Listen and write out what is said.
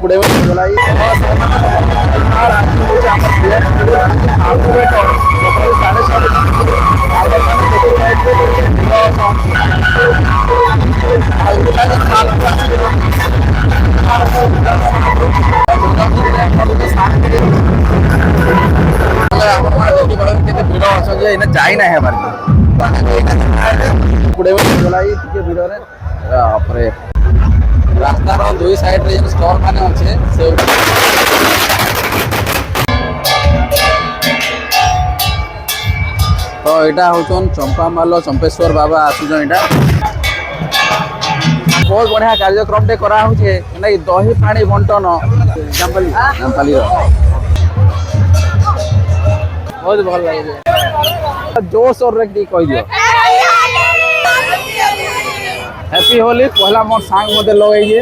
गुड़े गलाई ଭିଡ଼ ଅଛ ଯେ ଏଇନା ଯାଇନା ହେବାର ଗୁଡ଼େ ଗलाई ଟିକେ ଭିଡ଼ରେ ତାପରେ ରାସ୍ତାର ଦୁଇ ସାଇଡରେ ଯେନ୍ ଷ୍ଟଲ୍ ମାନେ ଅଛେ ସେ ତ ଏଇଟା ହଉଛନ୍ ଚମ୍ପାମାଲ ଚମ୍ପେଶ୍ୱର ବାବା ଆସୁଛନ୍ ଏଇଟା ବହୁତ ବଢିଆ କାର୍ଯ୍ୟକ୍ରମଟେ କରାହଉଛେ ନାଇଁ ଦହି ପାଣି ବଣ୍ଟନ ଜାମ୍ପାଲିର ବହୁତ ଭଲ ଲାଗୁଛି ଜୋରସୋରରେ ଟିକେ କହିଦିଅ हैप्पी होली पहला मोर सांग मते लगेइए